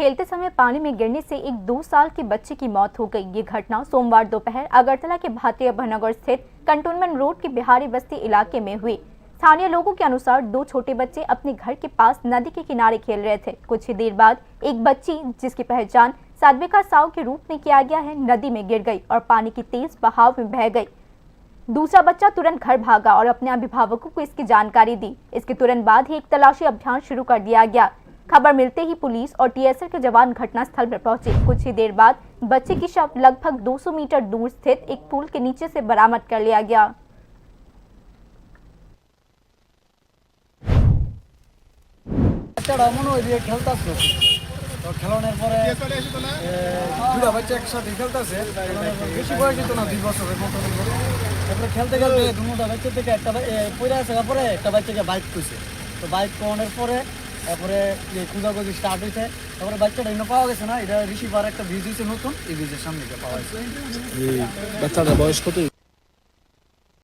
खेलते समय पानी में गिरने से एक 2 साल के बच्चे की मौत हो गई। ये घटना सोमवार दोपहर अगरतला के भारतीय अभयनगर स्थित कंटोनमेंट रोड के बिहारी बस्ती इलाके में हुई। स्थानीय लोगों के अनुसार 2 छोटे बच्चे अपने घर के पास नदी के किनारे खेल रहे थे। कुछ ही देर बाद एक बच्ची, जिसकी पहचान साध्विका साव के रूप में किया गया है, नदी में गिर गई और पानी की तेज बहाव में बह गई। दूसरा बच्चा तुरंत घर भागा और अपने अभिभावकों को इसकी जानकारी दी। इसके तुरंत बाद ही एक तलाशी अभियान शुरू कर दिया गया। खबर मिलते ही पुलिस और टीएसआर के जवान घटनास्थल पर पहुंचे। कुछ ही देर बाद बच्चे की शव लगभग 200 मीटर दूर स्थित एक पुल के नीचे से बरामद कर लिया गया। খেলানোর পরে দুটা বাচ্চা একসাথে খেলতেছে, বেশি বয়স হতো না, 2 বছরের মতো। তারপরে খেলতে খেলতে দুটা বাচ্চা থেকে একটা পড়ে আসে, পরে একটা বাচ্চাকে বাইক করছে। তো বাইক করানোর পরে তারপরে খোঁজাখুঁজি স্টার্ট হয়েছে। তারপরে বাচ্চাটা এনে পাওয়া গেছে না, এটা রিসিভার একটা ব্রিজ হয়েছে নতুন, এই ব্রিজের সামনে পাওয়া গেছে। বাচ্চাটার বয়স কত?